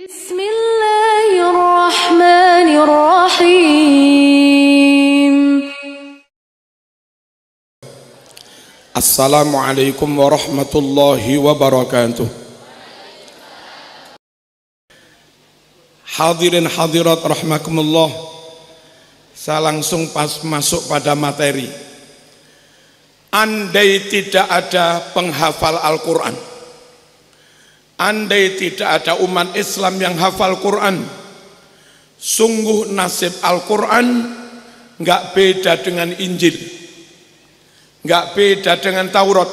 Bismillahirrahmanirrahim. Assalamualaikum warahmatullahi wabarakatuh. Hadirin hadirat rahimakumullah. Saya langsung masuk pada materi. Andai tidak ada penghafal Al-Quran, andai tidak ada umat Islam yang hafal Quran, sungguh nasib Al-Quran nggak beda dengan Injil, nggak beda dengan Taurat.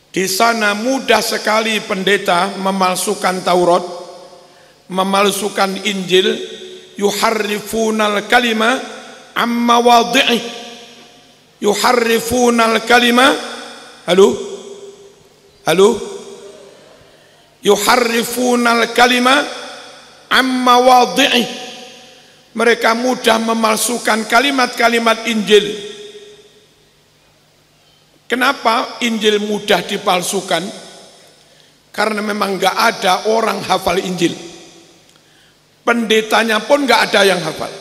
Di sana mudah sekali pendeta memalsukan Taurat, memalsukan Injil, yuharrifunal kalima amma wadhi'i, yuharrifunal kalima, yuharrifunal kalima amma wadhi'i. Mereka mudah memalsukan kalimat-kalimat Injil. Kenapa Injil mudah dipalsukan? Karena memang nggak ada orang hafal Injil. Pendetanya pun nggak ada yang hafal.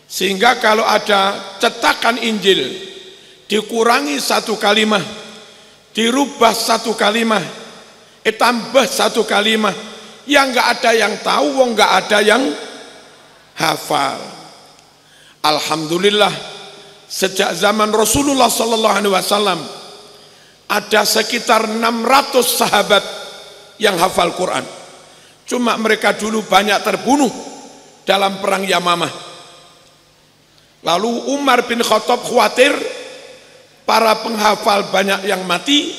Sehingga kalau ada cetakan Injil, dikurangi satu kalimat, dirubah satu kalimat, tambah satu kalimat, yang nggak ada yang tahu, nggak ada yang hafal. Alhamdulillah, sejak zaman Rasulullah SAW ada sekitar 600 sahabat yang hafal Quran. Cuma mereka dulu banyak terbunuh dalam perang Yamamah. Lalu Umar bin Khattab khawatir para penghafal banyak yang mati.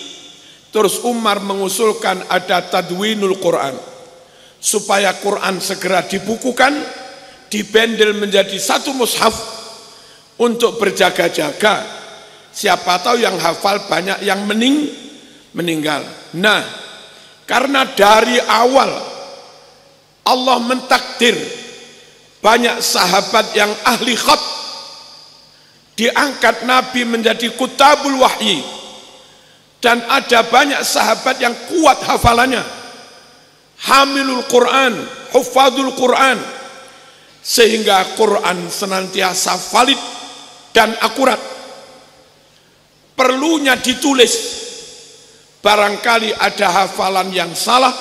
Terus Umar mengusulkan ada tadwinul Quran, supaya Quran segera dibukukan, dibendel menjadi satu mushaf untuk berjaga-jaga. Siapa tahu yang hafal banyak yang meninggal. Nah, karena dari awal Allah mentakdir banyak sahabat yang ahli khat, diangkat Nabi menjadi kutabul wahyi, dan ada banyak sahabat yang kuat hafalannya, hamilul Quran, hufadul Quran, sehingga Quran senantiasa valid dan akurat. Perlunya ditulis, barangkali ada hafalan yang salah,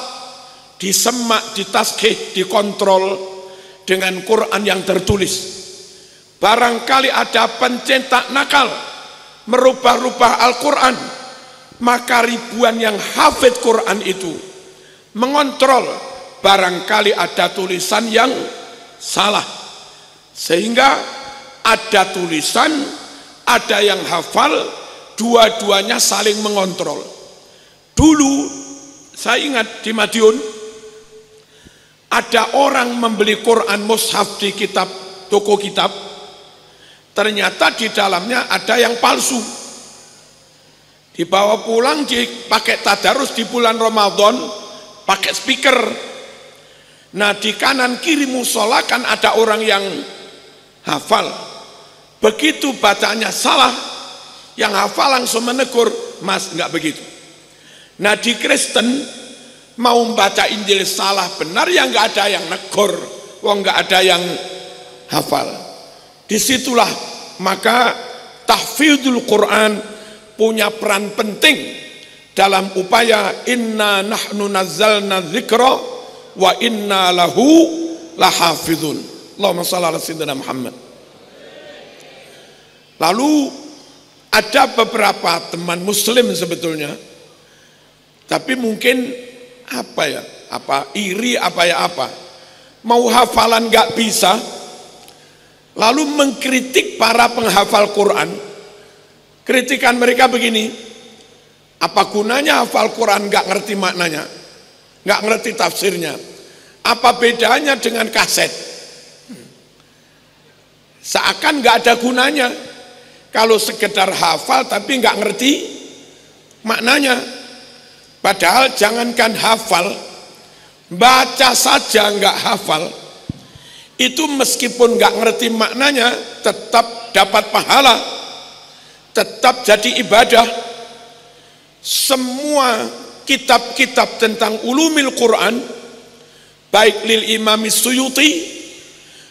disemak, ditashkih, dikontrol dengan Quran yang tertulis. Barangkali ada pencetak nakal merubah-rubah Al-Quran, maka ribuan yang hafid Quran itu mengontrol, barangkali ada tulisan yang salah, sehingga ada tulisan, ada yang hafal, dua-duanya saling mengontrol. Dulu saya ingat di Madiun ada orang membeli Quran mushaf di toko kitab, ternyata di dalamnya ada yang palsu. Dibawa pulang, dipakai tadarus di bulan Ramadan, pakai speaker. Nah, di kanan kiri musola kan ada orang yang hafal. Begitu bacanya salah, yang hafal langsung menegur, "Mas, enggak begitu." Nah, di Kristen mau membaca Injil salah benar, ya enggak ada yang negur, enggak ada yang hafal. Disitulah maka tahfidzul Quran punya peran penting dalam upaya inna nahnu nazzalna dzikra wa inna lahu lahafizun. Allahumma shalli ala sayyidina Muhammad. Lalu ada beberapa teman muslim sebetulnya, tapi mungkin iri mau hafalan nggak bisa, lalu mengkritik para penghafal Quran. Kritikan mereka begini, apa gunanya hafal Quran nggak ngerti maknanya, nggak ngerti tafsirnya, apa bedanya dengan kaset? Seakan nggak ada gunanya kalau sekedar hafal tapi nggak ngerti maknanya. Padahal jangankan hafal, baca saja nggak hafal, itu meskipun nggak ngerti maknanya tetap dapat pahala, tetap jadi ibadah. Semua kitab-kitab tentang ulumil Quran baik lil Imam Suyuti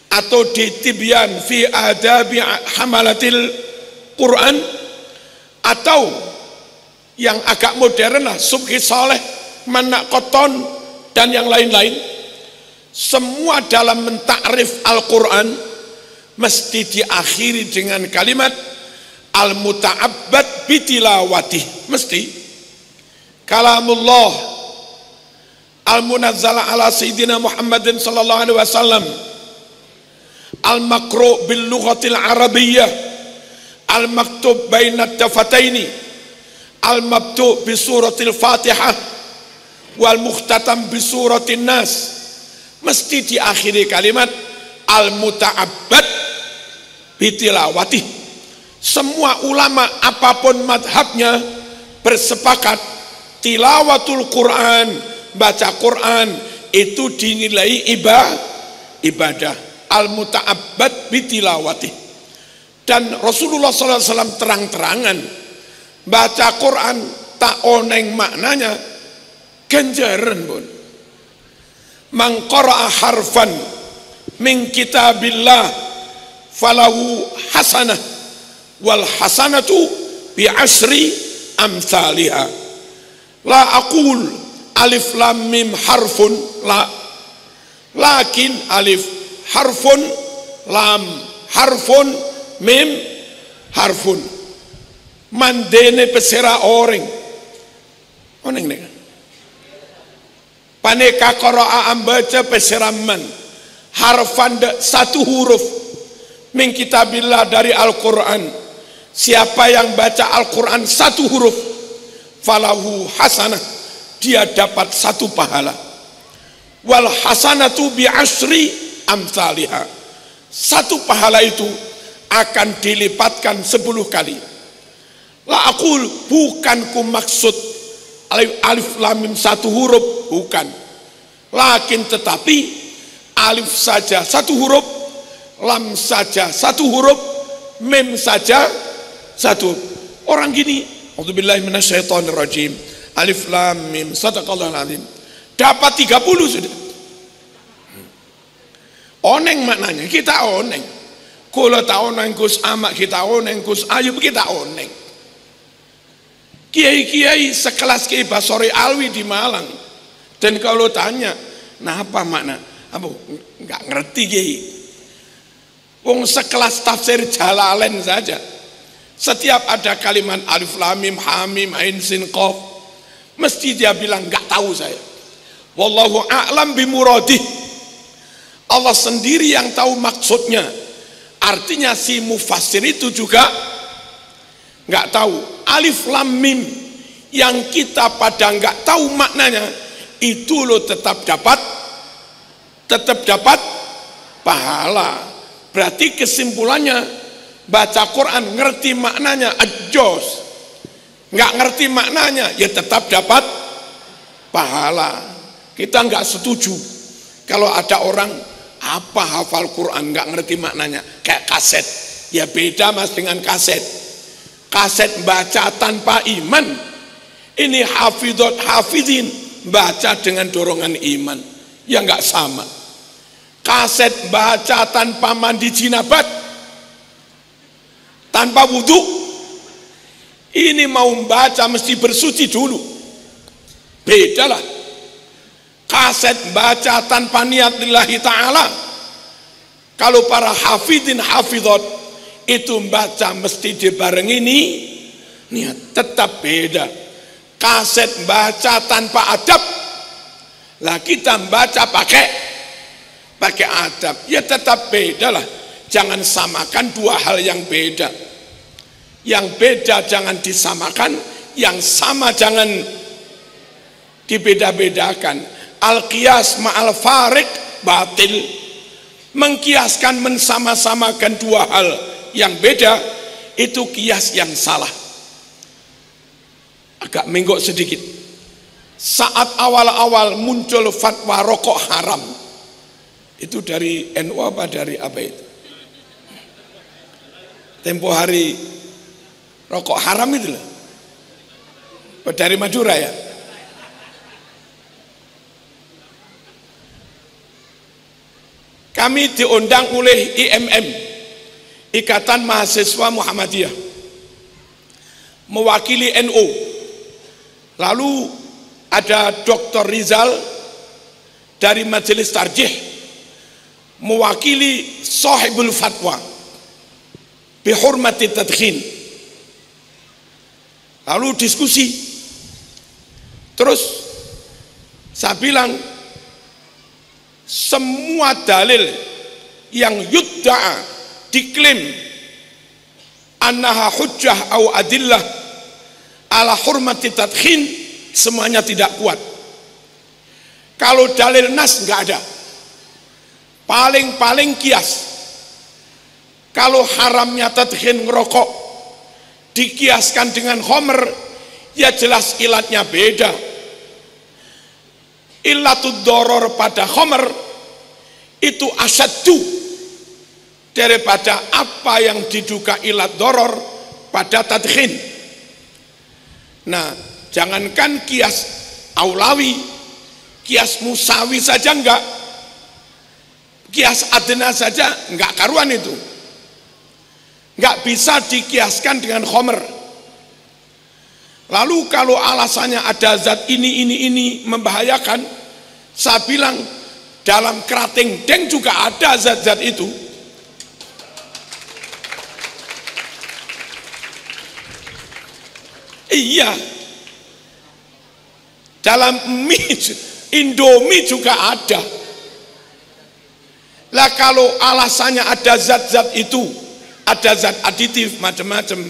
atau di Tibyan fi adabi hamalatil Quran, atau yang agak modern lah Subki Saleh, Manak Koton dan yang lain-lain, semua dalam mentakrif Al-Quran mesti diakhiri dengan kalimat al-muta'abbad bitilawatih, mesti kalamullah al-munazzala ala sayyidina Muhammadin sallallahu alaihi wasallam al-makru' bil lughatil arabiyyah al-maktub bainat dafataini al-mabtu' bi suratil Fatihah wal mukhtatam bi suratin Nas, mesti diakhiri kalimat al-muta'abbad bitilawatih. Semua ulama apapun madhabnya bersepakat tilawatul Quran, baca Quran itu dinilai ibadah al-muta'abbad bitilawatih. Dan Rasulullah SAW terang-terangan baca Quran tak oneng maknanya ganjaran pun. Man qara'a harfan min kitabillah falahu hasanah wal hasanatu bi asri amsalihha. La aqul alif lam mim harfun, la, lakin alif harfun, lam harfun, mim harfun. Mandene pesera orang oneng nih paneka qara'a ambaca peseraman harfan satu huruf min kitabillah dari Al-Quran. Siapa yang baca Al-Quran satu huruf falahu hasanah, dia dapat satu pahala. Wal hasanatu bi asri amsalihha, satu pahala itu akan dilipatkan 10 kali. La aqul, bukan ku maksud alif lam mim satu huruf, bukan, lakin tetapi alif saja satu huruf, lam saja satu huruf, mim saja satu. Orang gini, auzubillahi minasyaitonirrajim, alif lam mim sadaqallahul azim, dapat 30 sudah. Oneng maknanya, kita oneng. Kula ta oneng Gus Amak, kita oneng Gus Ayub, kita oneng. Kiai-kiai sekelas Kiai Basori Alwi di Malang, dan kalau tanya, nah apa makna? Apa? Enggak ngerti Kiai. Wong sekelas tafsir Jalalain saja, setiap ada kalimat alif lam mim ha mim ain sin qaf, mesti dia bilang enggak tahu saya. Wallahu a'lam bimuradih. Allah sendiri yang tahu maksudnya. Artinya si mufassir itu juga enggak tahu. Alif lam mim yang kita pada enggak tahu maknanya, itu lo tetap dapat pahala. Berarti kesimpulannya, baca Quran ngerti maknanya ajos, nggak ngerti maknanya ya tetap dapat pahala. Kita nggak setuju kalau ada orang apa hafal Quran nggak ngerti maknanya kayak kaset. Ya beda mas dengan kaset. Kaset baca tanpa iman, ini hafidot hafidin baca dengan dorongan iman, ya nggak sama. Kaset baca tanpa mandi jinabat, tanpa wudhu, ini mau membaca mesti bersuci dulu, beda lah. Kaset baca tanpa niat lillahi ta'ala, kalau para hafidin hafidot itu membaca mesti dibarengi niat, tetap beda. Kaset baca tanpa adab, lah kita membaca pakai adab, ya tetap beda lah. Jangan samakan dua hal yang beda. Yang beda jangan disamakan, yang sama jangan dibeda-bedakan. Al-qiyas ma'al farik batil. Mengkiaskan, mensama-samakan dua hal yang beda, itu kias yang salah. Agak menggok sedikit. Saat awal-awal muncul fatwa rokok haram, itu dari NU apa dari apa itu? Tempo hari rokok haram itu loh. Dari Madura ya. kami diundang oleh IMM, Ikatan Mahasiswa Muhammadiyah, mewakili NU. Lalu ada Dr. Rizal dari Majelis Tarjih mewakili Sahibul Fatwa bihurmati tadkhin. Lalu diskusi. Terus saya bilang, semua dalil yang yudda'a, diklaim annaha hujjah au adillah ala hurmati tadkhin, semuanya tidak kuat. Kalau dalil nas nggak ada, paling-paling kias. Kalau haramnya tadkhin ngerokok dikiaskan dengan khomer, ya jelas ilatnya beda. Illatud doror pada khomer itu asyaddu daripada apa yang diduga ilat doror pada tadkhin. Nah, jangankan kias aulawi, kias musawi saja enggak, kias adna saja enggak karuan itu, enggak bisa dikiaskan dengan khomer. Lalu kalau alasannya ada zat ini membahayakan, saya bilang dalam kerating deng juga ada zat-zat itu. Iya, dalam mie Indomie juga ada. Lah kalau alasannya ada zat-zat itu, ada zat aditif macam-macam,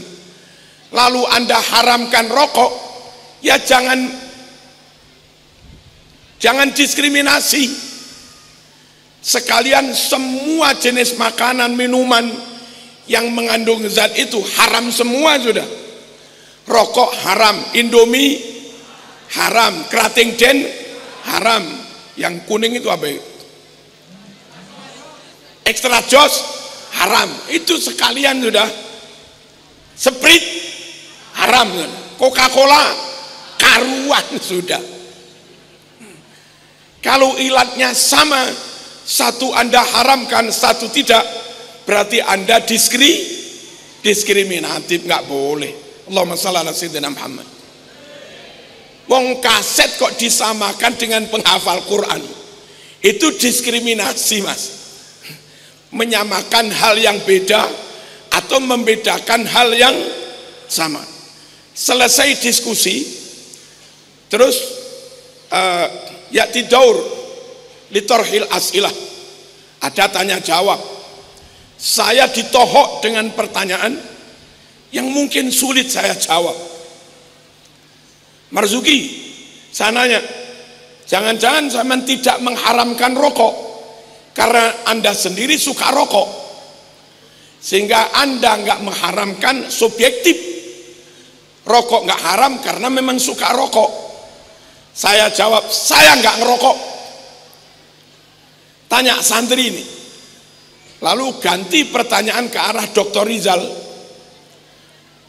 lalu Anda haramkan rokok, ya jangan diskriminasi. Sekalian semua jenis makanan, minuman yang mengandung zat itu haram semua sudah. Rokok haram, Indomie haram, kerating den haram. Yang kuning itu apa? Extra jos haram. Itu sekalian sudah. Sprite haram, Coca-Cola karuan sudah. Kalau ilatnya sama, satu Anda haramkan, satu tidak, berarti Anda diskriminatif, nggak boleh. Allahumma shalli ala sayyidina Muhammad. Wong kaset kok disamakan dengan penghafal Quran, itu diskriminasi, Mas. Menyamakan hal yang beda atau membedakan hal yang sama. Selesai diskusi, terus ya'ti daur litorhil as'ilah, ada tanya jawab. Saya ditohok dengan pertanyaan yang mungkin sulit saya jawab. Marzuki, saya nanya, jangan-jangan saya tidak mengharamkan rokok karena Anda sendiri suka rokok, sehingga Anda nggak mengharamkan subjektif. Rokok nggak haram karena memang suka rokok. Saya jawab, saya nggak ngerokok. Tanya santri ini, lalu ganti pertanyaan ke arah Dr. Rizal.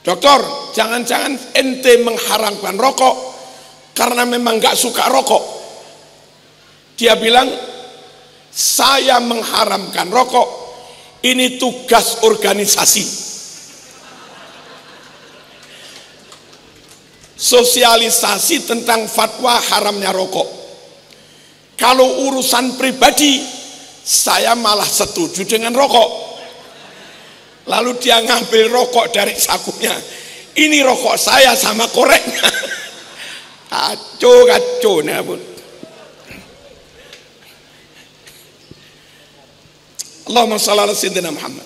Dokter, jangan-jangan ente mengharamkan rokok karena memang nggak suka rokok. Dia bilang, saya mengharamkan rokok, ini tugas organisasi. Sosialisasi tentang fatwa haramnya rokok. Kalau urusan pribadi, saya malah setuju dengan rokok. Lalu dia ngambil rokok dari sakunya. Ini rokok saya sama koreknya. Kacau nah pun. Allahumma shalli ala sayyidina Muhammad.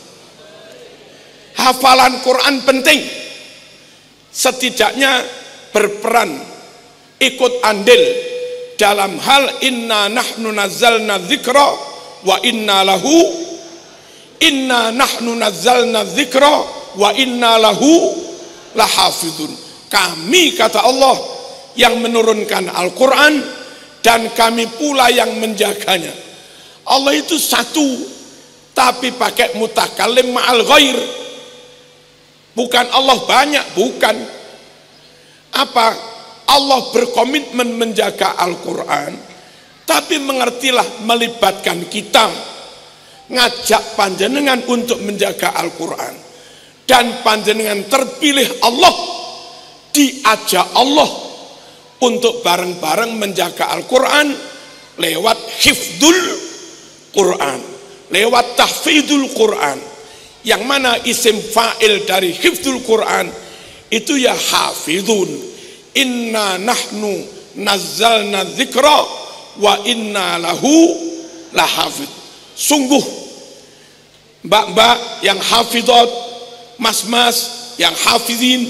Hafalan Quran penting. Setidaknya berperan, ikut andil dalam hal inna nahnu nazzalna dzikra wa inna nahnu nazzalna dzikra wa inna lahu lahafizun. Kami, kata Allah, yang menurunkan Al-Quran dan kami pula yang menjaganya. Allah itu satu, tapi pakai mutakallim ma'al ghair. Bukan Allah banyak, bukan. Apa? Allah berkomitmen menjaga Al-Quran, tapi mengertilah melibatkan kita ngajak panjenengan untuk menjaga Al-Quran, dan panjenengan terpilih Allah, diajak Allah untuk bareng-bareng menjaga Al-Quran lewat hifdzul Quran, lewat tahfidzul Quran, yang mana isim fa'il dari hifdzul Quran itu ya hafidhun. Inna nahnu nazzalna dzikra wa inna lahu lahafidh. Sungguh mbak-mbak yang hafidhat, mas-mas yang hafidhin,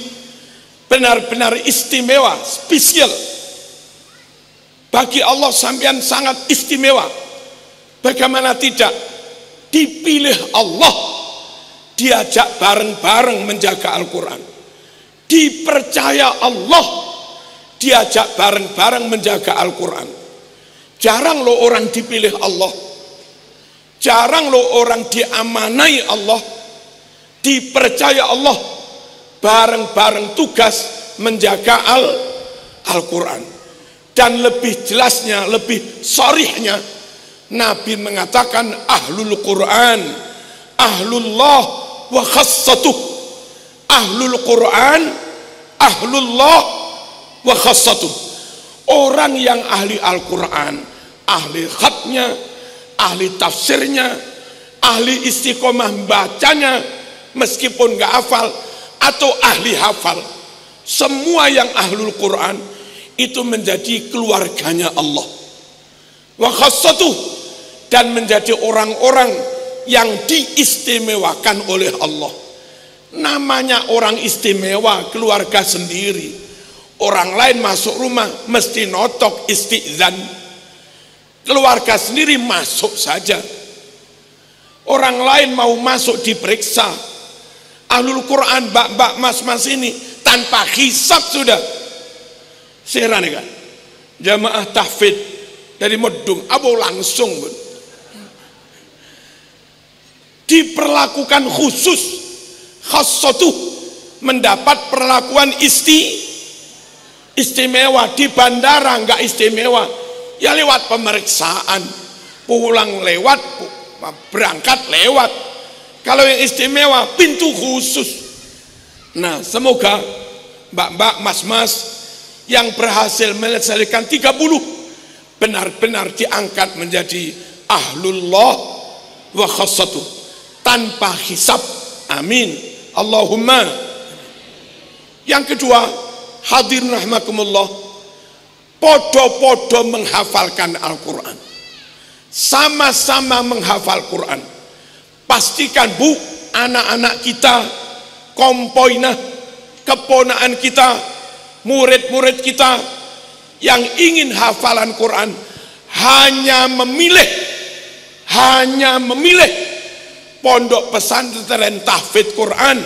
benar-benar istimewa, spesial. Bagi Allah sampean sangat istimewa. Bagaimana tidak? Dipilih Allah, diajak bareng-bareng menjaga Al-Quran. Dipercaya Allah, diajak bareng-bareng menjaga Al-Quran. Jarang loh orang dipilih Allah, jarang loh orang diamanai Allah, dipercaya Allah, bareng-bareng tugas menjaga Al-Quran. Dan lebih jelasnya, lebih sharihnya, Nabi mengatakan ahlul Quran ahlullah wa khassatuh. Ahlul Quran ahlullah wa khassatuh. Orang yang ahli Al-Quran, ahli khatnya, ahli tafsirnya, ahli istiqomah bacanya meskipun gak hafal, atau ahli hafal, semua yang ahlul Quran itu menjadi keluarganya Allah. Wa khassatuh, dan menjadi orang-orang yang diistimewakan oleh Allah. Namanya orang istimewa, keluarga sendiri. Orang lain masuk rumah mesti notok isti'zan, keluarga sendiri masuk saja. Orang lain mau masuk diperiksa. Ahlul Quran, mbak-mbak, mas-mas ini tanpa hisab sudah. Seran kan? Jamaah tahfidz dari Medung, abo langsung diperlakukan khusus, khassatuh, mendapat perlakuan istimewa. Di bandara enggak istimewa, ya lewat pemeriksaan, pulang lewat, berangkat lewat. Kalau yang istimewa pintu khusus. Nah, semoga mbak-mbak, mas-mas yang berhasil menyelesaikan 30 benar-benar diangkat menjadi ahlullah wa khassatuh tanpa hisab. Amin, Allahumma. Yang kedua, hadirin rahimakumullah, podo-podo menghafalkan Al-Quran, sama-sama menghafal Quran. Pastikan bu, anak-anak kita, kompoinah, keponaan kita, murid-murid kita yang ingin hafalan Quran hanya memilih pondok pesantren tahfidz Quran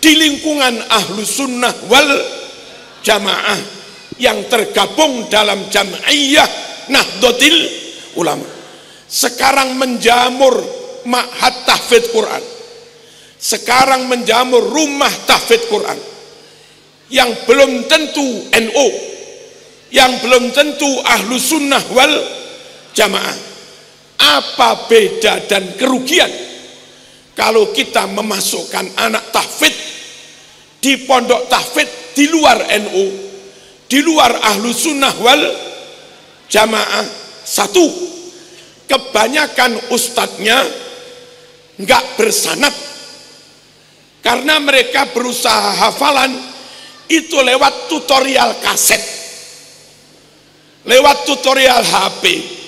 di lingkungan ahlu sunnah wal jamaah yang tergabung dalam Jam'iyah Nahdlatul Ulama. Sekarang menjamur ma'had tahfidz Quran, sekarang menjamur rumah tahfidz Quran yang belum tentu NU, yang belum tentu ahlu sunnah wal jamaah. Apa beda dan kerugian kalau kita memasukkan anak tahfidz di pondok tahfidz di luar NU, di luar ahlu sunnah wal jamaah? Satu, kebanyakan ustadznya nggak bersanad, karena mereka berusaha hafalan itu lewat tutorial kaset, lewat tutorial HP.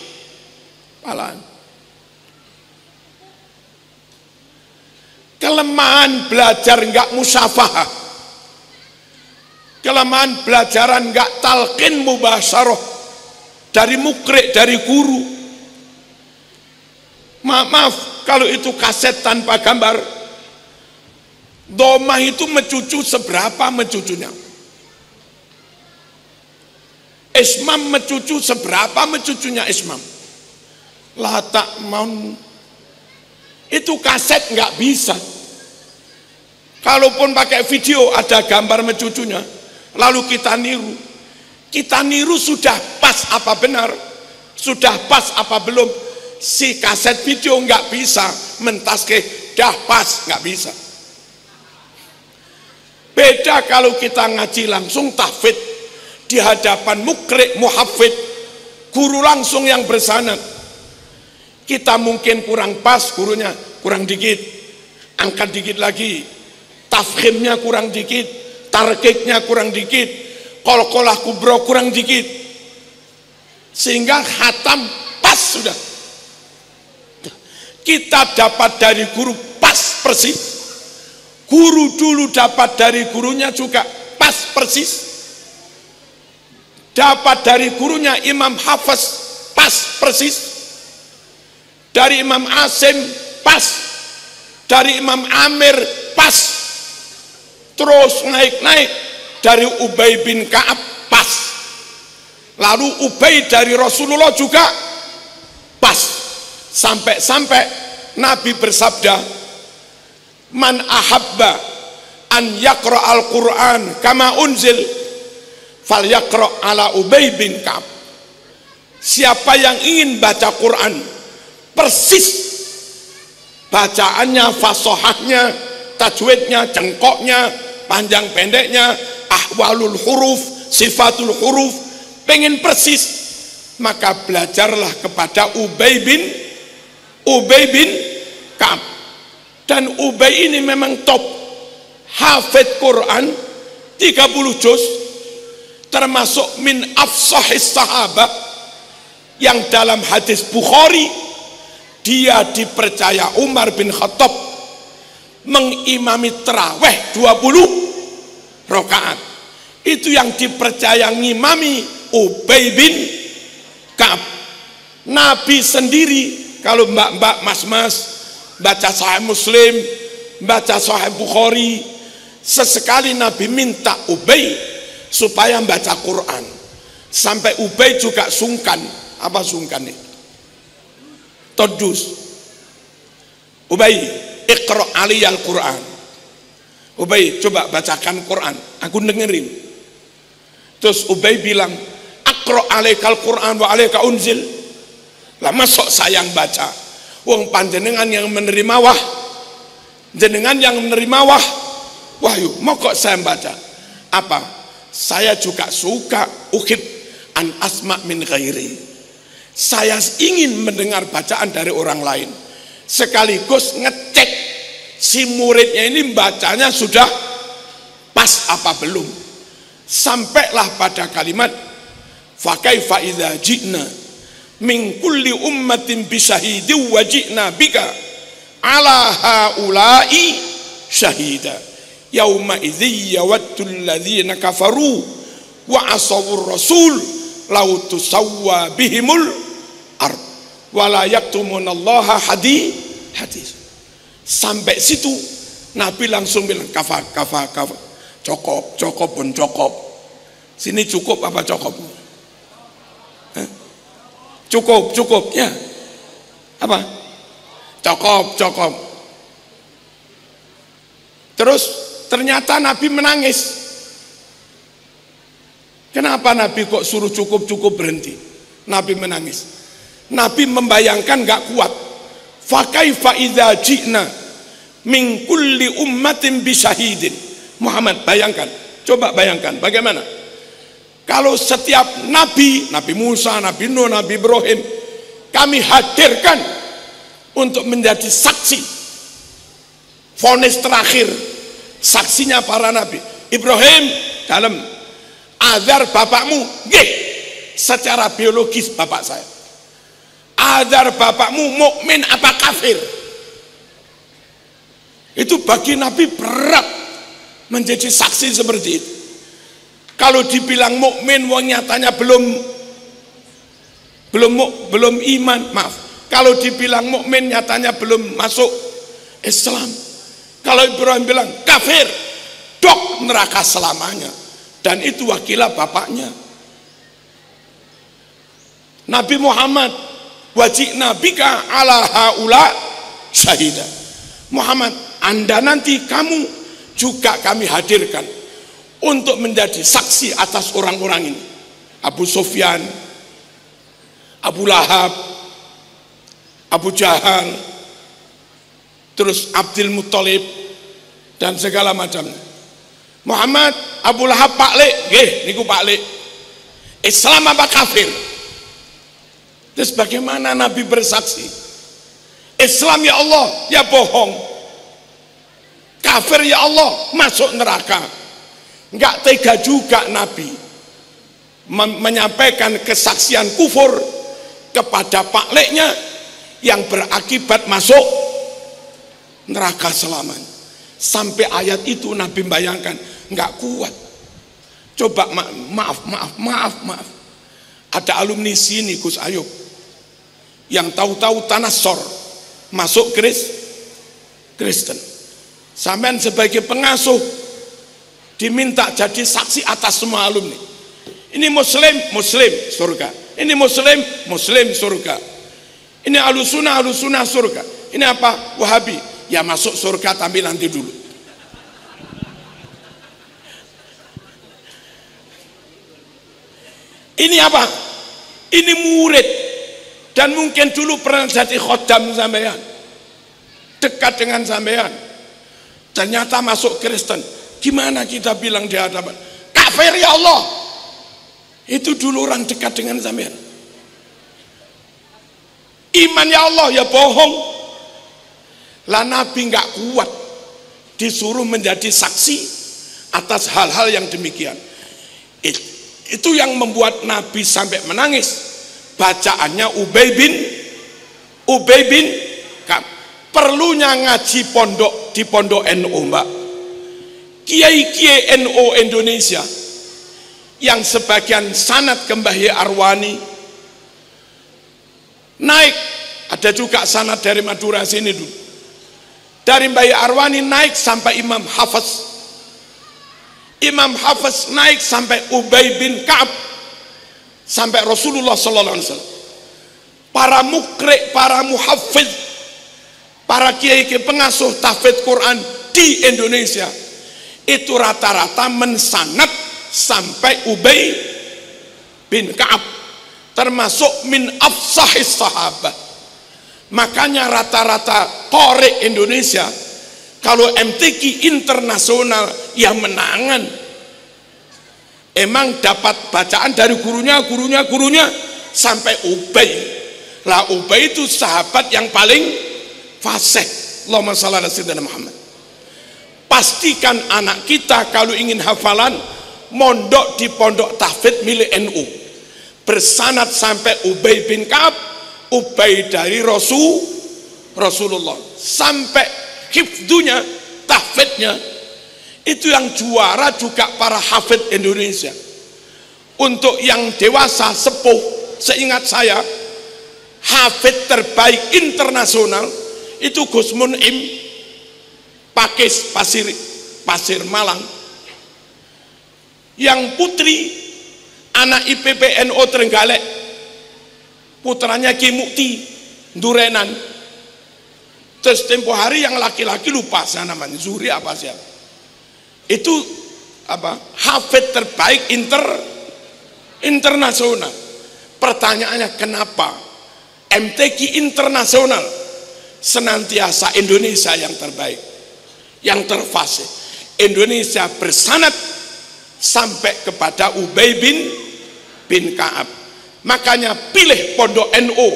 Kelemahan belajar nggak musyafahah, kelemahan belajaran nggak talqin mubasyarah dari mukri, dari guru. Maaf kalau itu kaset tanpa gambar. Domah itu mencucu seberapa mencucunya? Ismam mencucu seberapa mencucunya ismam? Latak maun. Itu kaset nggak bisa. Kalaupun pakai video ada gambar mencucunya, lalu kita niru. Kita niru sudah pas apa benar? Sudah pas apa belum? si kaset video nggak bisa mentaske dah pas, nggak bisa. Beda kalau kita ngaji langsung tahfidz di hadapan mukri muhafid, guru langsung yang bersanad. Kita mungkin kurang pas, gurunya kurang dikit, angkat dikit lagi, tafkhimnya kurang dikit, tarkiknya kurang dikit, qalqalah kubra kurang dikit, sehingga khatam pas sudah. Kita dapat dari guru pas persis, guru dulu dapat dari gurunya juga pas persis, dapat dari gurunya Imam Hafiz pas persis, dari Imam Asim pas, dari Imam Amir pas, terus naik-naik dari Ubay bin Ka'ab pas, lalu Ubay dari Rasulullah juga pas, sampai Nabi bersabda, man ahabba an yaqra al-Quran kama unzil fal yaqra ala Ubay bin Ka'ab. Siapa yang ingin baca Quran persis bacaannya, fasahahnya, tajwidnya, cengkoknya, panjang pendeknya, ahwalul huruf, sifatul huruf, pengen persis, maka belajarlah kepada Ubay bin Ka'ab. Dan Ubay ini memang top, hafidz Quran 30 juz, termasuk min afsahis sahabat, yang dalam hadis Bukhari dia dipercaya Umar bin Khattab mengimami tarawih 20 rakaat. Itu yang dipercaya ngimami Ubay bin Ka'ab. Nabi sendiri, kalau mbak-mbak, mas-mas baca Sahih Muslim, baca Sahih Bukhari, sesekali Nabi minta Ubay supaya baca Quran, sampai Ubay juga sungkan. Apa sungkan itu? Todus, Ubay iqra aliyal Quran, Ubay coba bacakan Quran, aku dengerin. Terus Ubay bilang, aqra alaikal Quran wa alaika unzil. Lah masuk sayang baca, wong panjenengan yang menerima jenengan yang menerima wahyu, mau kok saya baca? Apa? Saya juga suka uhib an asma min ghairi. Saya ingin mendengar bacaan dari orang lain, sekaligus ngecek si muridnya ini bacanya sudah pas apa belum. Sampailah pada kalimat fa kaifa idza ji'na min kulli ummatin bisyahidin wa ji'na bika ala haula'i syahida yauma idzi yawaddu alladhina kafaru wa asawur rasul law tusawwa bihimul ard wala yaktumunallaha hadis. Sampai situ Nabi langsung bilang kafa cukup pun cukup. Sini cukup apa cukup? Cukup ya. Apa? Cukup. Terus ternyata Nabi menangis. Kenapa Nabi kok suruh cukup berhenti? Nabi menangis. Nabi membayangkan gak kuat. Fa kaifa idza ji'na min kulli ummatin bisyahidin. Muhammad, bayangkan. Coba bayangkan bagaimana kalau setiap nabi, Nabi Musa, Nabi Nuh, Nabi Ibrahim, kami hadirkan untuk menjadi saksi vonis terakhir, saksinya para nabi. Ibrahim dalam azar bapakmu, nggih, secara biologis bapak saya. Azar bapakmu mukmin apa kafir? Itu bagi Nabi berat menjadi saksi seperti itu. Kalau dibilang mukmin, wong nyatanya belum iman, maaf. Kalau dibilang mukmin, nyatanya belum masuk Islam. Kalau Ibrahim bilang kafir, dok neraka selamanya. Dan itu wakilah bapaknya. Nabi Muhammad, wajibna bika ala haula syahida. Muhammad, Anda nanti kamu juga kami hadirkan untuk menjadi saksi atas orang-orang ini. Abu Sufyan, Abu Lahab, Abu Jahal, terus Abdul Muthalib dan segala macamnya. Muhammad, Abu Lahab paklik, nggih niku paklik. Islam apa kafir? Terus bagaimana Nabi bersaksi? Islam ya Allah, ya bohong. Kafir ya Allah, masuk neraka. Enggak tega juga Nabi menyampaikan kesaksian kufur kepada pakliknya yang berakibat masuk neraka selamanya. Sampai ayat itu Nabi bayangkan, enggak kuat. Coba maaf. Ada alumni sini Gus Ayub yang tahu-tahu Tanassor masuk Kristen. Sampean sebagai pengasuh diminta jadi saksi atas semua alumni. Ini muslim surga. Ini muslim surga. Ini alusunah surga. Ini apa? Wahabi. Ya masuk surga tapi nanti dulu. Ini apa? Ini murid dan mungkin dulu pernah jadi khodam sampean, dekat dengan sampean. Ternyata masuk Kristen. Gimana kita bilang di hadapan? Kafir ya Allah. Itu dulu orang dekat dengan sampean. Iman ya Allah, ya bohong. Lah Nabi nggak kuat disuruh menjadi saksi atas hal-hal yang demikian. Itu yang membuat Nabi sampai menangis. Bacaannya Ubay bin Ka'ab. Perlunya ngaji di pondok NU, Mbak. Kiai-kiai NU Indonesia yang sebagian sanad ke Mbah Yai Arwani naik, ada juga sanad dari Madura sini dulu. Dari Mbah Yai Arwani naik sampai Imam Hafiz. Imam Hafiz naik sampai Ubay bin Ka'ab, sampai Rasulullah sallallahu alaihi wasallam. Para mukri, para muhaffiz, para kiai pengasuh tahfidz Quran di Indonesia itu rata-rata mensanad sampai Ubay bin Ka'ab, termasuk min afsahis sahabat. Makanya rata-rata qori Indonesia kalau MTQ internasional yang menangan emang dapat bacaan dari gurunya sampai Ubay. Lah Ubay itu sahabat yang paling fasih. Allahumma shalli ala sayyidina Muhammad. Pastikan anak kita kalau ingin hafalan mondok di pondok tahfidz milik NU. Bersanad sampai Ubay bin Ka'ab, Ubay dari Rasulullah sampai hifdunya, tahfidznya itu yang juara juga para hafidz Indonesia. Untuk yang dewasa sepuh, seingat saya hafidz terbaik internasional itu Gus Mun'im Pakis Pasir Malang. Yang putri anak IPPNO Trenggalek, putranya Ki Mukti Durenan. Terus tempo hari yang laki-laki lupa saya namanya, Zuri apa siapa. Itu apa? Hafidz terbaik internasional. Pertanyaannya kenapa MTQ internasional senantiasa Indonesia yang terbaik, yang terfasih. Indonesia bersanad sampai kepada Ubay bin Ka'ab. Makanya pilih pondok NU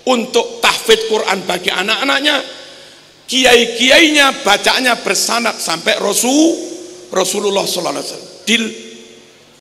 untuk tahfidz Quran bagi anak-anaknya. Kiai-kiainya bacaannya bersanad sampai Rasulullah sallallahu alaihi wasallam.